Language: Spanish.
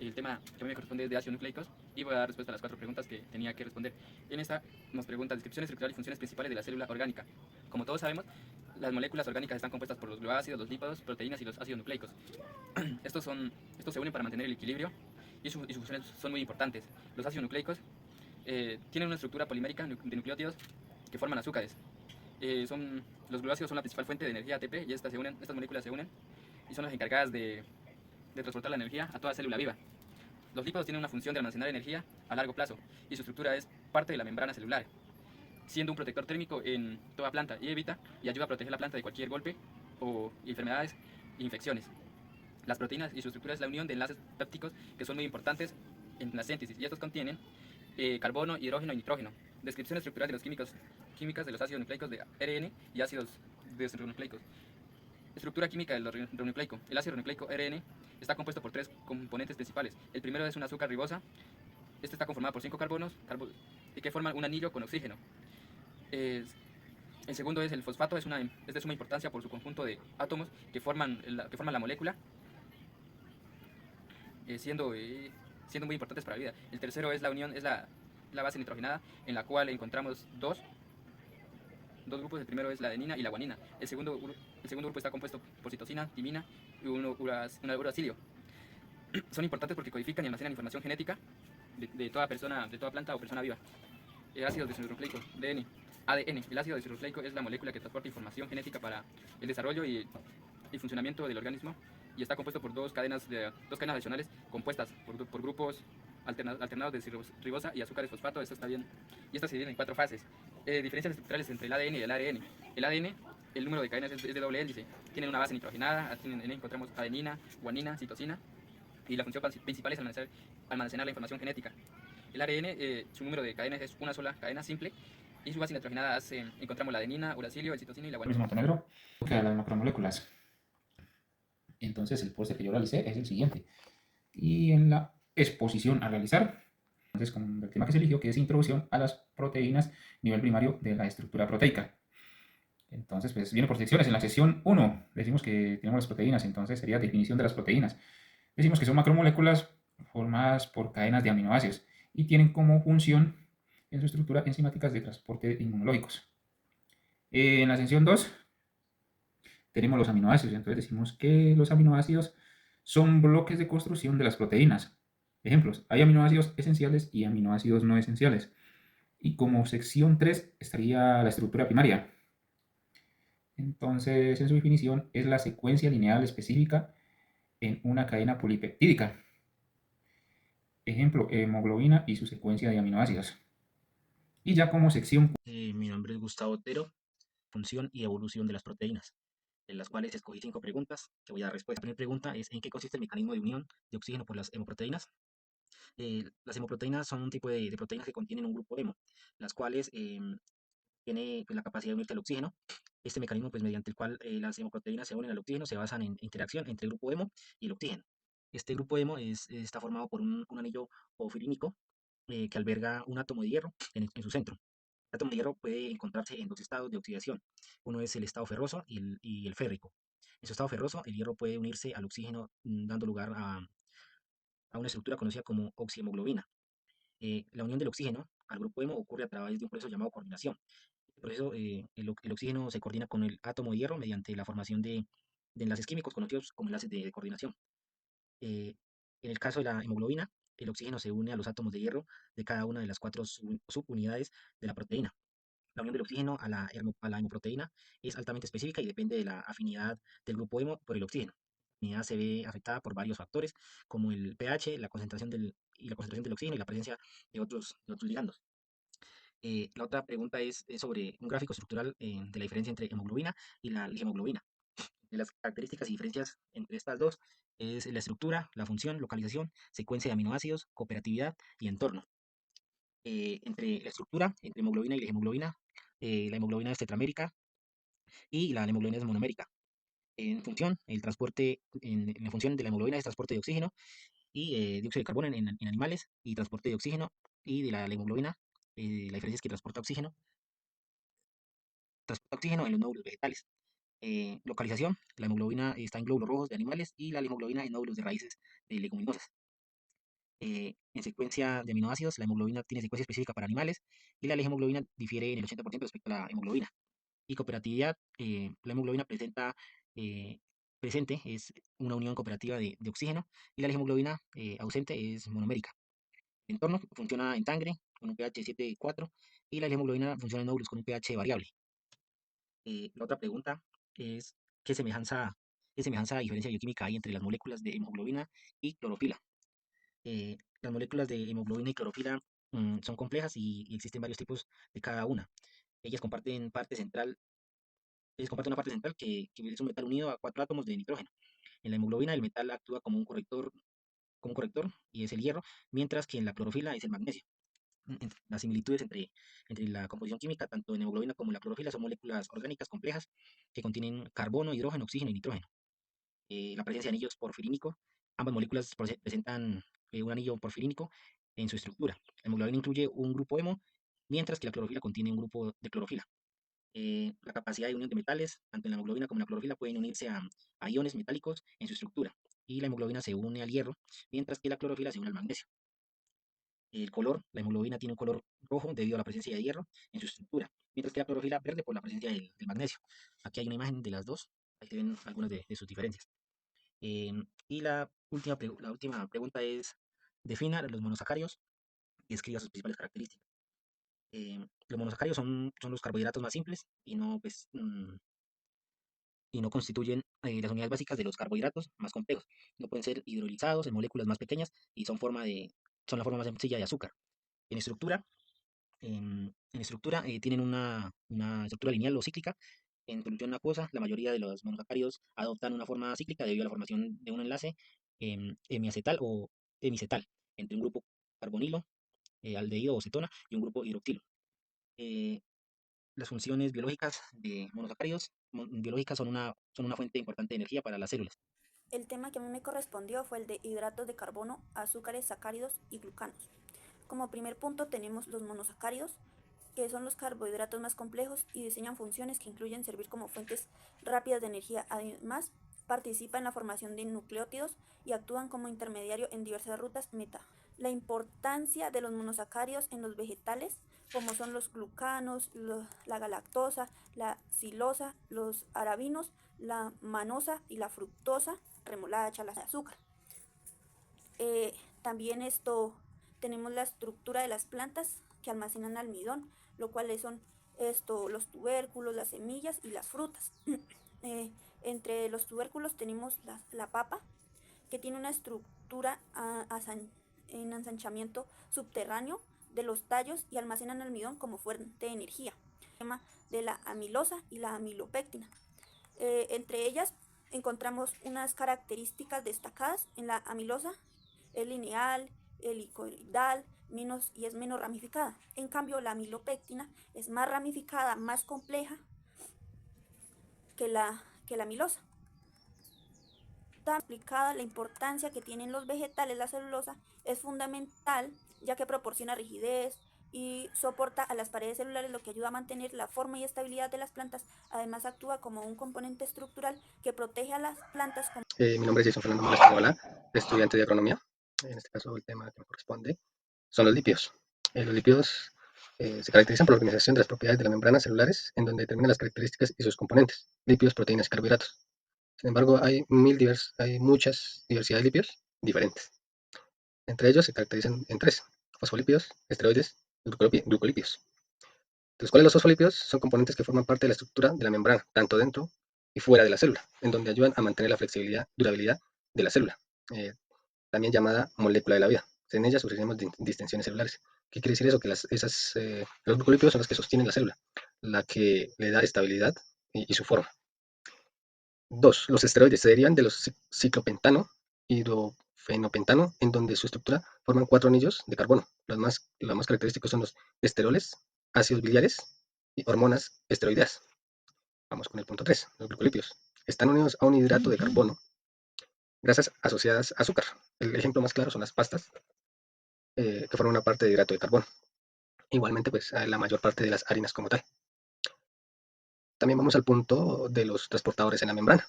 El tema que a mí me corresponde es de ácidos nucleicos y voy a dar respuesta a las 4 preguntas que tenía que responder. En esta nos pregunta descripción estructural y funciones principales de la célula orgánica. Como todos sabemos, las moléculas orgánicas están compuestas por los glúcidos, los lípidos, proteínas y los ácidos nucleicos. Estos se unen para mantener el equilibrio y sus funciones son muy importantes. Los ácidos nucleicos tienen una estructura polimérica de nucleótidos que forman azúcares. Los glúcidos son la principal fuente de energía ATP y estas moléculas se unen y son las encargadas de transportar la energía a toda célula viva. Los lípidos tienen una función de almacenar energía a largo plazo y su estructura es parte de la membrana celular, siendo un protector térmico en toda planta y ayuda a proteger la planta de cualquier golpe o enfermedades e infecciones. Las proteínas y su estructura es la unión de enlaces pépticos que son muy importantes en la síntesis y estos contienen carbono, hidrógeno y nitrógeno. Descripción estructural de los químicas de los ácidos nucleicos de RN y ácidos desribonucleicos. Estructura química del ribonucleico. El ácido ribonucleico RN está compuesto por 3 componentes principales. El primero es una azúcar ribosa. Este está conformado por 5 carbonos que forman un anillo con oxígeno. El segundo es el fosfato, es de suma importancia por su conjunto de átomos que forman la molécula, siendo muy importantes para la vida. El tercero es la base nitrogenada, en la cual encontramos dos grupos. El primero es la adenina y la guanina. El segundo grupo está compuesto por citosina, timina y un uracilio. Son importantes porque codifican y almacenan información genética de toda planta o persona viva. Ácido desoxirribonucleico, ADN. El ácido desoxirribonucleico es la molécula que transporta información genética para el desarrollo y funcionamiento del organismo y está compuesto por dos cadenas adicionales compuestas por grupos alternados de ribosa y azúcares fosfato. Esto está bien. Y esto se divide en 4 fases. Diferencias estructurales entre el ADN y el ARN. El ADN, el número de cadenas es de doble hélice. Tiene una base nitrogenada. En él encontramos adenina, guanina, citosina. Y la función principal es almacenar la información genética. El ARN, su número de cadenas es una sola cadena simple. Y su base nitrogenada encontramos la adenina, uracilio, el citosina y la guanina. Montenegro, que a las macromoléculas. Entonces el póster que yo realicé es el siguiente. Y en la exposición a realizar, entonces con el tema que se eligió, que es introducción a las proteínas, nivel primario de la estructura proteica. Entonces, pues viene por secciones. En la sección 1 decimos que tenemos las proteínas, entonces sería definición de las proteínas. Decimos que son macromoléculas formadas por cadenas de aminoácidos y tienen como función en su estructura enzimáticas de transporte inmunológicos. En la sección 2 tenemos los aminoácidos, entonces decimos que los aminoácidos son bloques de construcción de las proteínas. Ejemplos, hay aminoácidos esenciales y aminoácidos no esenciales. Y como sección 3 estaría la estructura primaria. Entonces, en su definición, es la secuencia lineal específica en una cadena polipeptídica. Ejemplo, hemoglobina y su secuencia de aminoácidos. Y ya como sección... Mi nombre es Gustavo Otero, función y evolución de las proteínas, en las cuales escogí 5 preguntas que voy a dar respuesta. La primera pregunta es: ¿en qué consiste el mecanismo de unión de oxígeno por las hemoproteínas? Las hemoproteínas son un tipo de proteínas que contienen un grupo hemo, las cuales tiene pues, la capacidad de unirse al oxígeno. Este mecanismo, pues, mediante el cual las hemoproteínas se unen al oxígeno, se basan en interacción entre el grupo hemo y el oxígeno. Este grupo hemo está formado por un anillo porfirínico que alberga un átomo de hierro en su centro. El átomo de hierro puede encontrarse en 2 estados de oxidación. Uno es el estado ferroso y el férrico. En su estado ferroso, el hierro puede unirse al oxígeno, dando lugar a una estructura conocida como oxihemoglobina. La unión del oxígeno al grupo hemo ocurre a través de un proceso llamado coordinación. Por eso el oxígeno se coordina con el átomo de hierro mediante la formación de enlaces químicos conocidos como enlaces de coordinación. Eh, en el caso de la hemoglobina, el oxígeno se une a los átomos de hierro de cada una de las 4 subunidades de la proteína. La unión del oxígeno a la hemoproteína es altamente específica y depende de la afinidad del grupo hemo por el oxígeno. La afinidad se ve afectada por varios factores, como el pH, la concentración del oxígeno y la presencia de otros ligandos. La otra pregunta es sobre un gráfico estructural de la diferencia entre hemoglobina y la hemoglobina. De las características y diferencias entre estas dos es la estructura, la función, localización, secuencia de aminoácidos, cooperatividad y entorno. Entre la estructura, entre hemoglobina y la hemoglobina es tetramérica y la hemoglobina es monomérica. En función, en la función de la hemoglobina es transporte de oxígeno y dióxido de carbono en animales y transporte de oxígeno, y de la hemoglobina, la diferencia es que transporta oxígeno en los nódulos vegetales. Localización, la hemoglobina está en glóbulos rojos de animales y la hemoglobina en nódulos de raíces de leguminosas. En secuencia de aminoácidos, la hemoglobina tiene secuencia específica para animales y la hemoglobina difiere en el 80% respecto a la hemoglobina. Y cooperatividad, la hemoglobina eh, presente es una unión cooperativa de oxígeno y la hemoglobina ausente es monomérica. El entorno funciona en sangre con un pH 7,4 y la hemoglobina funciona en óvulos con un pH variable. La otra pregunta es, qué semejanza a diferencia bioquímica hay entre las moléculas de hemoglobina y clorofila? Las moléculas de hemoglobina y clorofila son complejas y existen varios tipos de cada una. Ellas comparten parte central, ellas comparten una parte central que es un metal unido a 4 átomos de nitrógeno. En la hemoglobina el metal actúa como un corrector y es el hierro, mientras que en la clorofila es el magnesio. Las similitudes entre la composición química, tanto en hemoglobina como en la clorofila, son moléculas orgánicas complejas que contienen carbono, hidrógeno, oxígeno y nitrógeno. La presencia de anillos porfirínicos, ambas moléculas presentan un anillo porfirínico en su estructura. La hemoglobina incluye un grupo hemo, mientras que la clorofila contiene un grupo de clorofila. La capacidad de unión de metales, tanto en la hemoglobina como en la clorofila, pueden unirse a iones metálicos en su estructura. Y la hemoglobina se une al hierro, mientras que la clorofila se une al magnesio. El color, la hemoglobina tiene un color rojo debido a la presencia de hierro en su estructura, mientras que la clorofila verde por la presencia del magnesio. Aquí hay una imagen de las dos, ahí se ven algunas de sus diferencias. Y la última pregunta es, defina los monosacáridos y escriba sus principales características. Los monosacáridos son los carbohidratos más simples y no constituyen las unidades básicas de los carbohidratos más complejos. No pueden ser hidrolizados en moléculas más pequeñas y son la forma más sencilla de azúcar. En estructura, tienen una estructura lineal o cíclica. En solución acuosa, la mayoría de los monosacáridos adoptan una forma cíclica debido a la formación de un enlace hemiacetal o hemicetal entre un grupo carbonilo, aldehído o cetona y un grupo hidroxilo. Eh, las funciones biológicas de monosacáridos biológicas son una fuente importante de energía para las células. El tema que a mí me correspondió fue el de hidratos de carbono, azúcares, sacáridos y glucanos. Como primer punto tenemos los monosacáridos, que son los carbohidratos más complejos y diseñan funciones que incluyen servir como fuentes rápidas de energía. Además, participan en la formación de nucleótidos y actúan como intermediario en diversas rutas meta. La importancia de los monosacáridos en los vegetales, como son los glucanos, la galactosa, la silosa, los arabinos, la manosa y la fructosa, remolacha, la azúcar. También tenemos la estructura de las plantas que almacenan almidón, lo cual son los tubérculos, las semillas y las frutas. Entre los tubérculos tenemos la papa, que tiene una estructura en ensanchamiento subterráneo de los tallos y almacenan almidón como fuente de energía. El tema de la amilosa y la amilopectina. Entre ellas encontramos unas características destacadas. En la amilosa es lineal, helicoidal, y es menos ramificada. En cambio, la amilopectina es más ramificada, más compleja que la amilosa. Está explicada la importancia que tienen los vegetales. La celulosa es fundamental ya que proporciona rigidez y soporta a las paredes celulares, lo que ayuda a mantener la forma y estabilidad de las plantas. Además, actúa como un componente estructural que protege a las plantas. Mi nombre es Jason Fernando Molescola, estudiante de agronomía. En este caso, el tema que me corresponde son los lípidos. Los lípidos se caracterizan por la organización de las propiedades de las membranas celulares, en donde determinan las características y sus componentes: lípidos, proteínas y carbohidratos. Sin embargo, hay muchas diversidades de lípidos diferentes. Entre ellos se caracterizan en tres: fosfolípidos, esteroides y glucolípidos. De los cuales los fosfolípidos son componentes que forman parte de la estructura de la membrana, tanto dentro y fuera de la célula, en donde ayudan a mantener la flexibilidad, durabilidad de la célula, también llamada molécula de la vida. En ella sufriremos distensiones celulares. ¿Qué quiere decir eso? Que los glucolípidos son los que sostienen la célula, la que le da estabilidad y su forma. Dos, los esteroides se derivan de los ciclopentano, hidrofenopentano, en donde su estructura forman 4 anillos de carbono. Los más característicos son los esteroles, ácidos biliares y hormonas esteroideas. Vamos con el punto 3, los glucolípidos. Están unidos a un hidrato de carbono, grasas asociadas a azúcar. El ejemplo más claro son las pastas, que forman una parte de hidrato de carbono. Igualmente, pues, la mayor parte de las harinas como tal. También vamos al punto de los transportadores en la membrana.